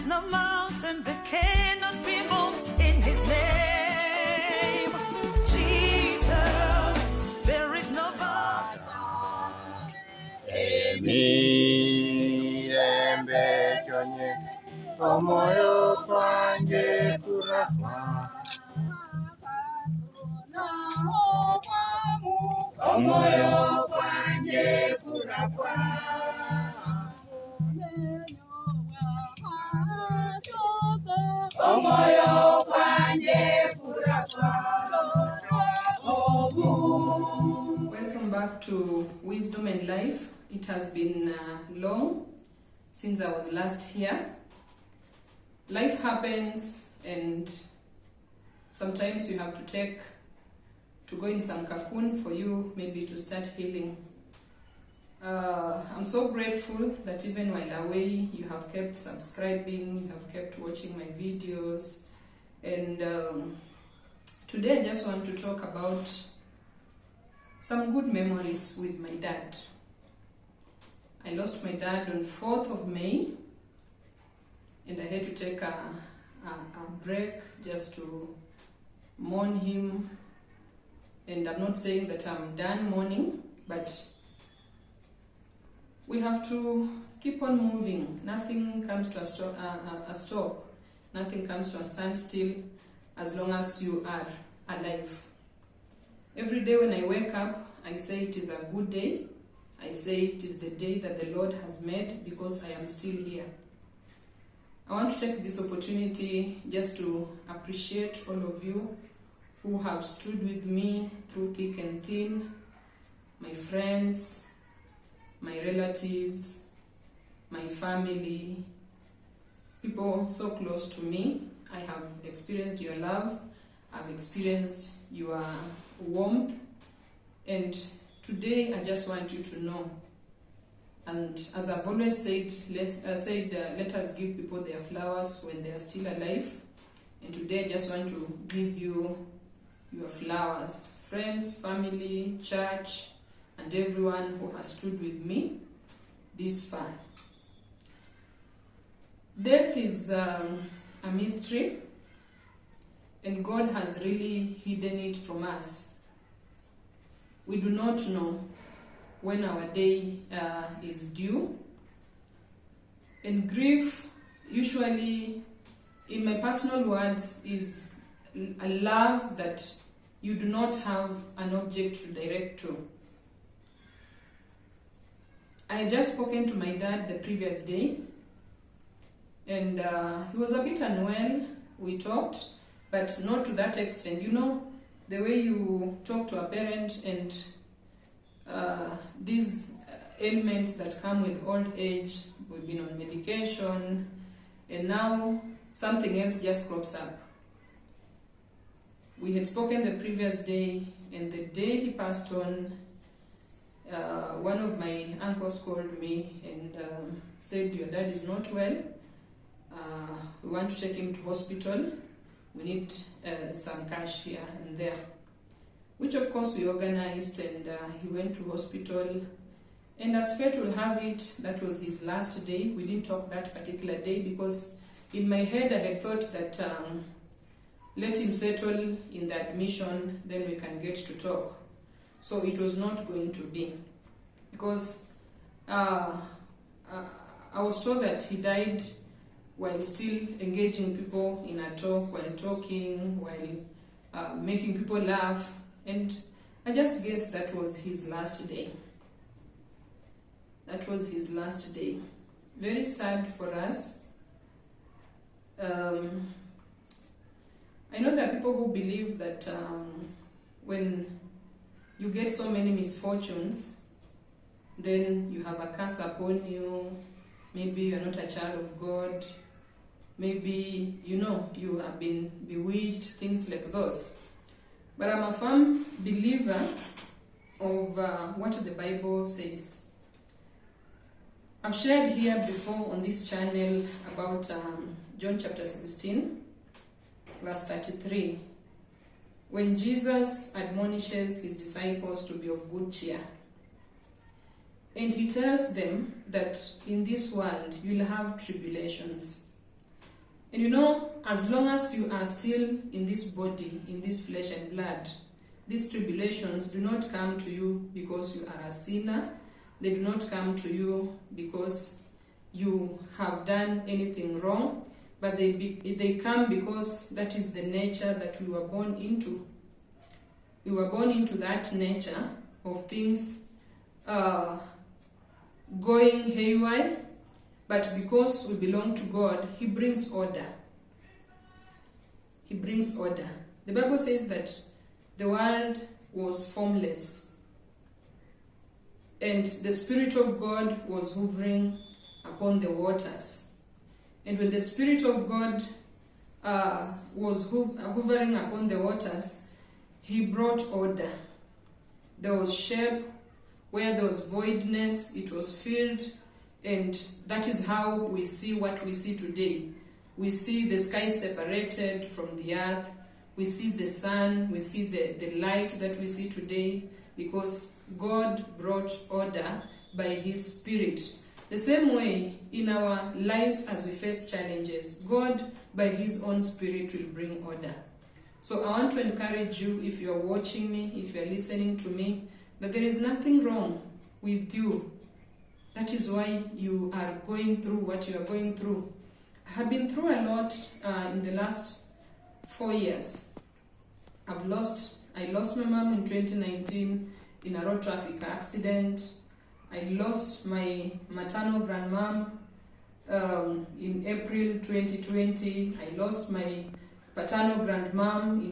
no mountain that cannot be moved in his name. Jesus, there is no bar. Emirembe kyonye omoyo kwanje kurafa. Omoyo kwanje kurafa. Omoyo kwanje kurafa. Welcome back to Wisdom and Life. It has been long since I was last here. Life happens and sometimes you have to go in some cocoon for you maybe to start healing. I'm so grateful that even while away you have kept subscribing, you have kept watching my videos, and today I just want to talk about some good memories with my dad. I lost my dad on 4th of May and I had to take a break just to mourn him. And I'm not saying that I'm done mourning, but we have to keep on moving. Nothing comes to a stop. Nothing comes to a standstill as long as you are alive. Every day when I wake up, I say it is a good day. I say it is the day that the Lord has made because I am still here. I want to take this opportunity just to appreciate all of you who have stood with me through thick and thin, my friends, my relatives, my family, people so close to me. I have experienced your love, I've experienced your warmth, and today I just want you to know, and as I've always said, let us give people their flowers when they are still alive, and today I just want to give you your flowers, friends, family, church, and everyone who has stood with me this far. Death is a mystery, and God has really hidden it from us. We do not know when our day is due, and grief usually, in my personal words, is a love that you do not have an object to direct to. I had just spoken to my dad the previous day, and he was a bit unwell. We talked, but not to that extent. You know, the way you talk to a parent and these ailments that come with old age, we've been on medication, and now something else just crops up. We had spoken the previous day, and the day he passed on, one of my uncles called me and said, your dad is not well. We want to take him to hospital. We need some cash here and there. Which of course we organized, and he went to hospital. And as fate will have it, that was his last day. We didn't talk that particular day because in my head I had thought that let him settle in the admission, then we can get to talk. So it was not going to be, because I was told that he died while still engaging people in a talk, while talking, while making people laugh, and I just guessed that was his last day. That was his last day. Very sad for us. I know there are people who believe that when you get so many misfortunes, then you have a curse upon you. Maybe you're not a child of God. Maybe, you know, you have been bewitched, things like those. But I'm a firm believer of what the Bible says. I've shared here before on this channel about John chapter 16, verse 33, when Jesus admonishes his disciples to be of good cheer. And he tells them that in this world you'll have tribulations. And you know, as long as you are still in this body, in this flesh and blood, these tribulations do not come to you because you are a sinner. They do not come to you because you have done anything wrong, but they come because that is the nature that we were born into. We were born into that nature of things going haywire, but because we belong to God, He brings order. He brings order. The Bible says that the world was formless, and the Spirit of God was hovering upon the waters. And when the Spirit of God was hovering upon the waters, He brought order. There was shape. Where there was voidness, it was filled. And that is how we see what we see today. We see the sky separated from the earth. We see the sun. We see the light that we see today, because God brought order by His Spirit. The same way in our lives as we face challenges, God by His own Spirit will bring order. So I want to encourage you, if you are watching me, if you are listening to me, that there is nothing wrong with you. That is why you are going through what you are going through. I have been through a lot in the last 4 years. I lost my mom in 2019 in a road traffic accident. I lost my maternal grandmom in April 2020. I lost my paternal grandmom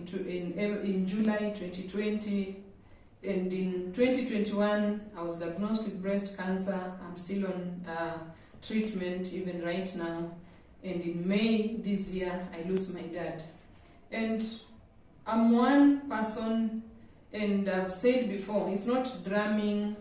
in July 2020. And in 2021, I was diagnosed with breast cancer. I'm still on treatment even right now. And in May this year, I lost my dad. And I'm one person, and I've said before, it's not drumming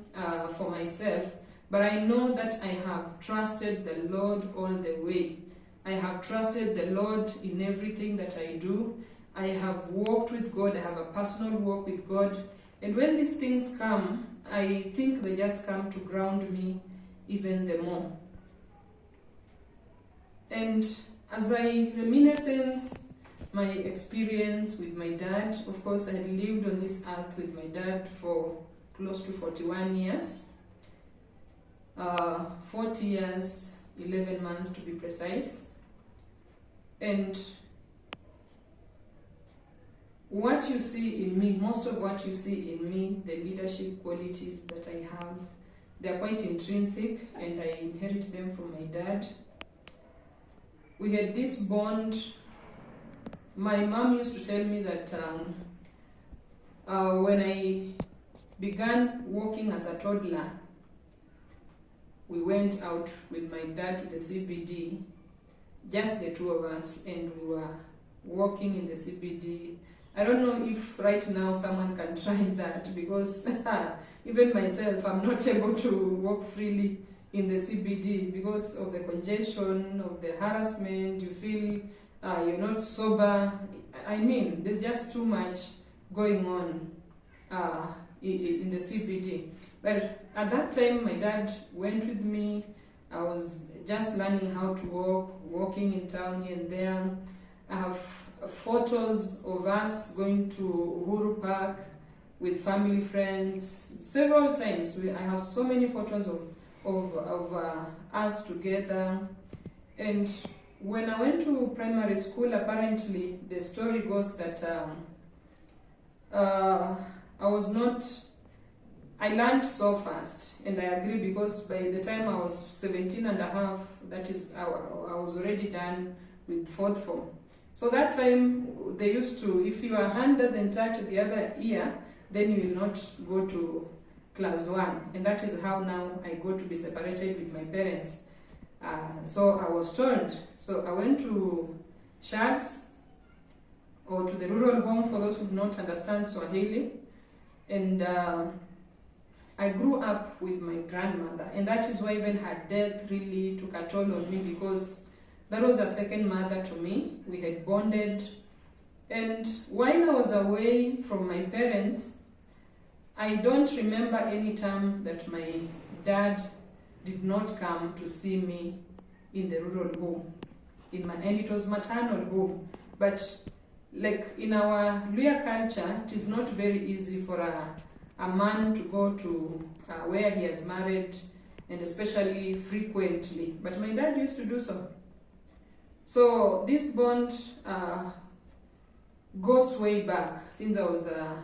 for myself, but I know that I have trusted the Lord all the way. I have trusted the Lord in everything that I do. I have walked with God. I have a personal walk with God. And when these things come, I think they just come to ground me even the more. And as I reminisce my experience with my dad, of course, I had lived on this earth with my dad for close to 41 years. 40 years, 11 months to be precise. And what you see in me, most of what you see in me, the leadership qualities that I have, they're quite intrinsic, and I inherit them from my dad. We had this bond. My mom used to tell me that when I began walking as a toddler, we went out with my dad to the CBD, just the two of us, and we were walking in the CBD. I don't know if right now someone can try that, because even myself, I'm not able to walk freely in the CBD because of the congestion, of the harassment. You feel you're not sober. I mean, there's just too much going on in the CBD. But at that time, my dad went with me. I was just learning how to walk, walking in town here and there. I have photos of us going to Uhuru Park with family friends several times. I have so many photos of us together. And when I went to primary school, apparently the story goes that I learned so fast, and I agree, because by the time I was 17 and a half, that is, I was already done with 4th form. So that time, they used to, if your hand doesn't touch the other ear, then you will not go to class 1. And that is how now I go to be separated with my parents. So I was told. So I went to Shags, or to the rural home for those who do not understand Swahili. And I grew up with my grandmother. And that is why even her death really took a toll on me, because that was a second mother to me. We had bonded. And while I was away from my parents, I don't remember any time that my dad did not come to see me in the rural home. and it was maternal home. But like in our Luya culture, it is not very easy for a man to go to where he has married, and especially frequently. But my dad used to do so. So this bond goes way back since I was a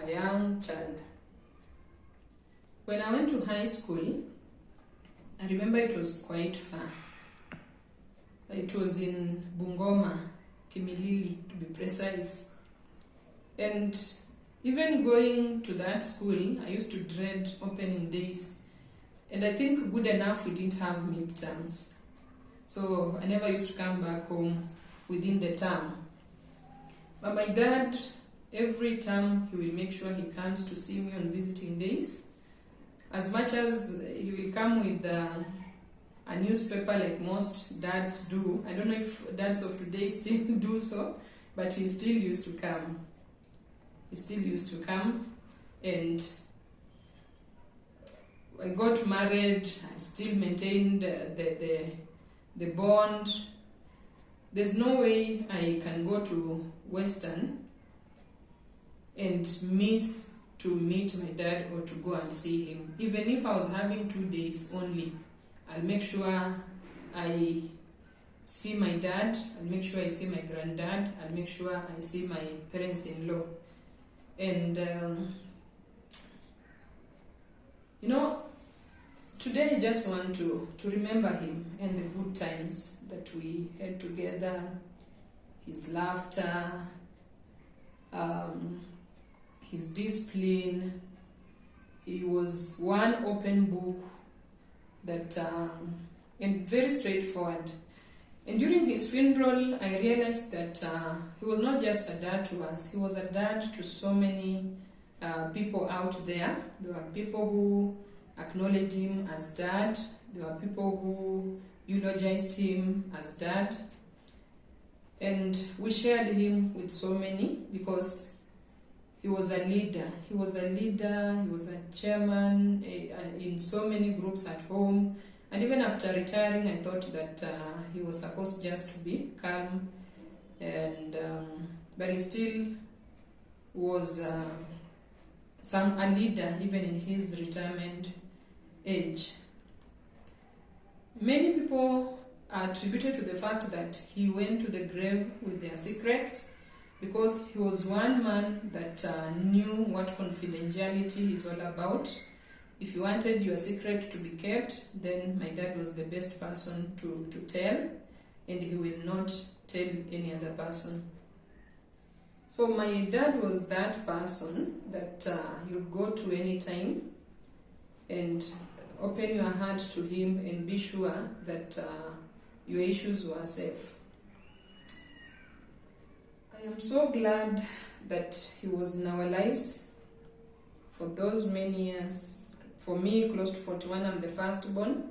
young child. When I went to high school, I remember it was quite far. It was in Bungoma, Kimilili to be precise. And even going to that school, I used to dread opening days. And I think good enough we didn't have midterms. So I never used to come back home within the term. But my dad, every term, he will make sure he comes to see me on visiting days. As much as he will come with a newspaper like most dads do. I don't know if dads of today still do so, but he still used to come. He still used to come, and I got married. I still maintained the bond. There's no way I can go to Western and miss to meet my dad or to go and see him. Even if I was having 2 days only, I'll make sure I see my dad, I'll make sure I see my granddad, I'll make sure I see my parents-in-law. And, today I just want to remember him and the good times that we had together, his laughter, his discipline. He was one open book that and very straightforward. And during his funeral, I realized that he was not just a dad to us, he was a dad to so many people out there. There were people who acknowledged him as dad, there were people who eulogized him as dad, and we shared him with so many because he was a leader. He was a leader, he was a chairman in so many groups at home. And even after retiring, I thought that he was supposed just to be calm. And but he still was a leader even in his retirement age. Many people attributed to the fact that he went to the grave with their secrets, because he was one man that knew what confidentiality is all about. If you wanted your secret to be kept, then my dad was the best person to tell, and he will not tell any other person. So my dad was that person that you'd go to any time and open your heart to him and be sure that your issues were safe. I am so glad that he was in our lives for those many years. For me, close to 41, I'm the firstborn.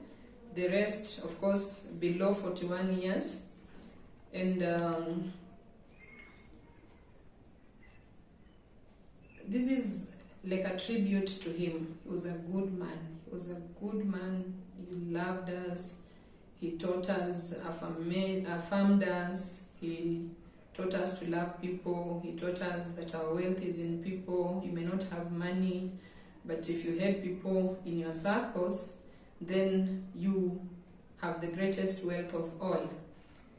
The rest, of course, below 41 years. And this is like a tribute to him. He was a good man. He was a good man. He loved us. He taught us, affirmed us. He taught us to love people. He taught us that our wealth is in people. You may not have money, but if you had people in your circles, then you have the greatest wealth of all.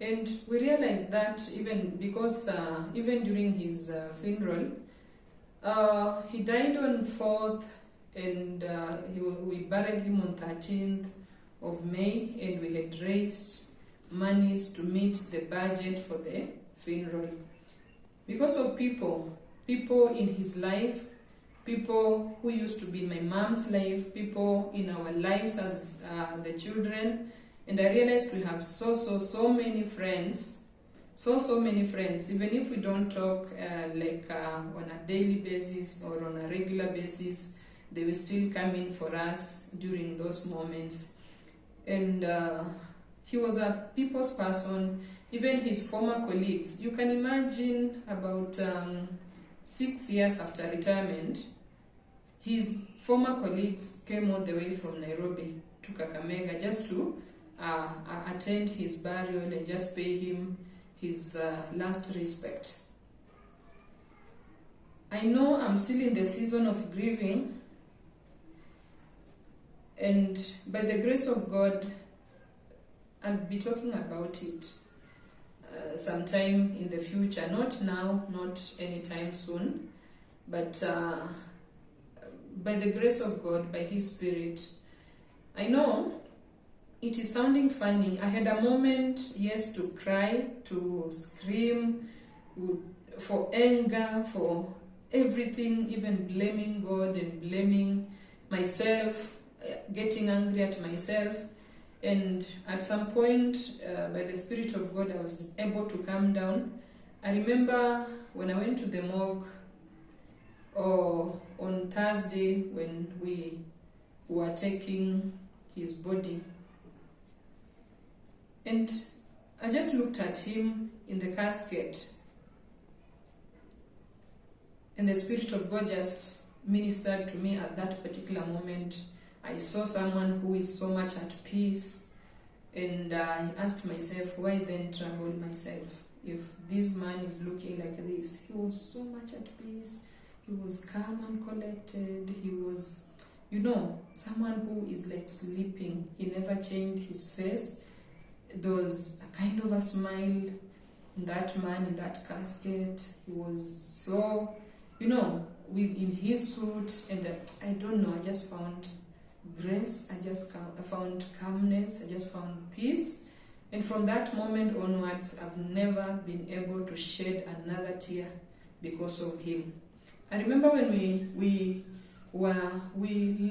And we realized that even because even during his funeral, he died on 4th, and we buried him on 13th of May, and we had raised monies to meet the budget for the funeral. Because of people in his life, people who used to be my mom's life, people in our lives as the children. And I realized we have so many friends, so many friends, even if we don't talk on a daily basis or on a regular basis, they will still come in for us during those moments. And he was a people's person. Even his former colleagues, you can imagine about 6 years after retirement, his former colleagues came all the way from Nairobi to Kakamega just to attend his burial and just pay him his last respect. I know I'm still in the season of grieving, and by the grace of God, I'll be talking about it sometime in the future. Not now, not anytime soon, but by the grace of God, by His Spirit. I know it is sounding funny. I had a moment, yes, to cry, to scream, for anger, for everything, even blaming God and blaming myself, getting angry at myself. And at some point, by the Spirit of God, I was able to calm down. I remember when I went to the morgue, or on Thursday when we were taking his body, and I just looked at him in the casket, and the Spirit of God just ministered to me at that particular moment. I saw someone who is so much at peace, and I asked myself, why then trouble myself? If this man is looking like this, he was so much at peace, he was calm and collected, he was, someone who is like sleeping. He never changed his face. There was a kind of a smile in that man, in that casket. He was so, in his suit, and I don't know, I just found grace, I found calmness, I just found peace. And from that moment onwards, I've never been able to shed another tear because of him. I remember when we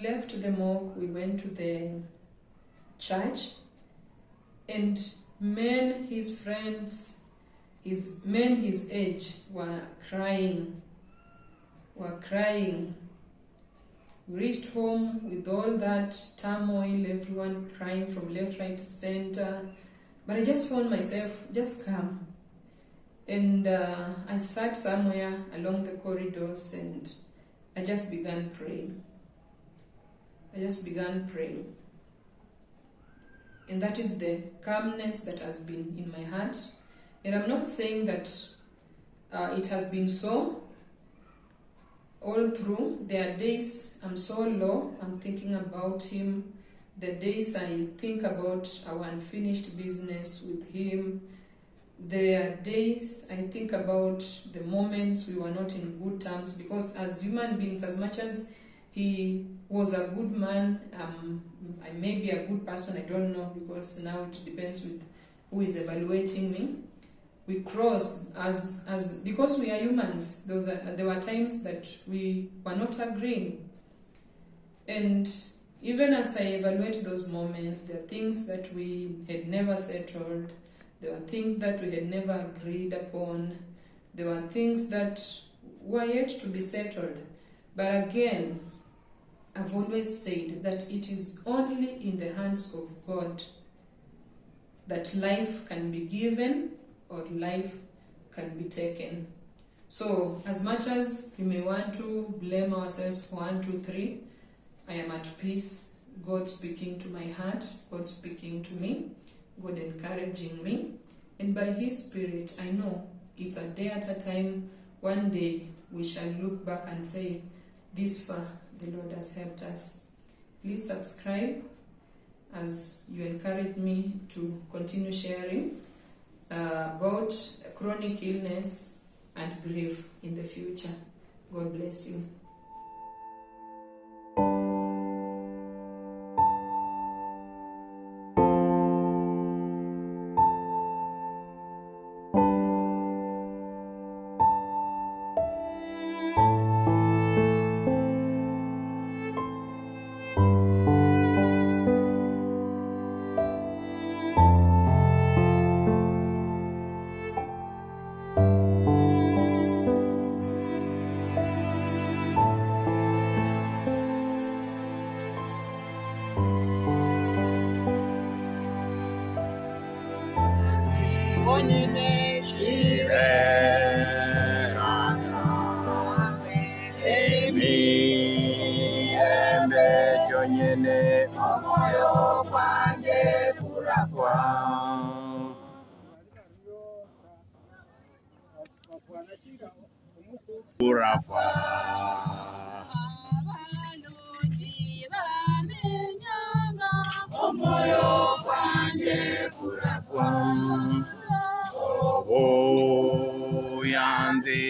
left the morgue, we went to the church, and men, his friends, his age were crying. We reached home with all that turmoil, everyone crying from left, right, center. But I just found myself just calm. And I sat somewhere along the corridors, and I just began praying. And that is the calmness that has been in my heart. And I'm not saying that it has been so all through. There are days I'm so low, I'm thinking about him. The days I think about our unfinished business with him. There are days I think about the moments we were not in good terms, because as human beings, as much as he was a good man, I may be a good person, I don't know, because now it depends with who is evaluating me. We cross as because we are humans. There were times that we were not agreeing, and even as I evaluate those moments, there are things that we had never settled, there were things that we had never agreed upon, there were things that were yet to be settled. But again, I've always said that it is only in the hands of God that life can be given or life can be taken. So as much as we may want to blame ourselves for 1, 2, 3, I am at peace. God speaking to my heart, God speaking to me, God encouraging me, and by His Spirit, I know it's a day at a time. One day we shall look back and say, this far the Lord has helped us. Please subscribe as you encourage me to continue sharing about chronic illness and grief in the future. God bless you. Omoyo kwanje pura Omoyo kwanje kurafwa obo yanzi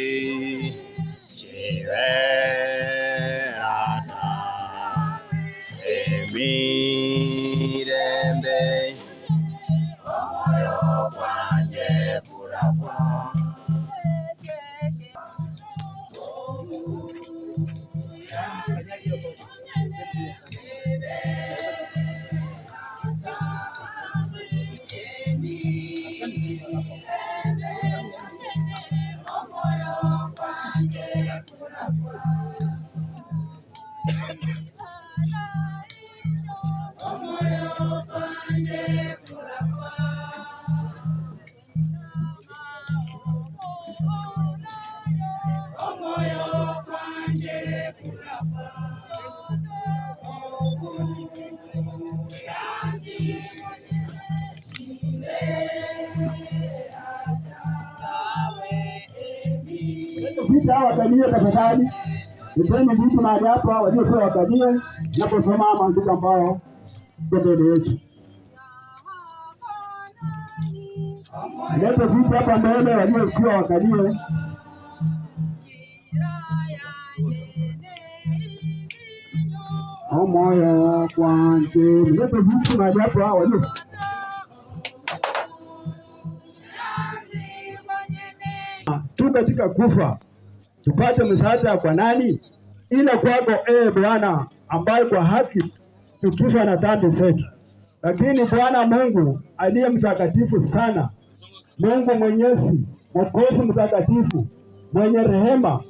shiverata emirembe omoyo kwanje kurafwa Vita wakanie tafadhali, nipeni vitu mahali hapa waliokuwa wakanie naposoma maandiko ambayo mbele yetu. Lete vitu hapa mbele waliokuwa wakanie. Omoyo kwanje, lete vitu mahali hapa walio tu katika kufa tupate msaada kwa nani? Ila kwako Bwana, ambaye kwa haki tukifa na dhambi zetu. Lakini Bwana Mungu aliye mtakatifu sana, Mungu mwenyezi, Mwokozi mtakatifu, mwenye rehema,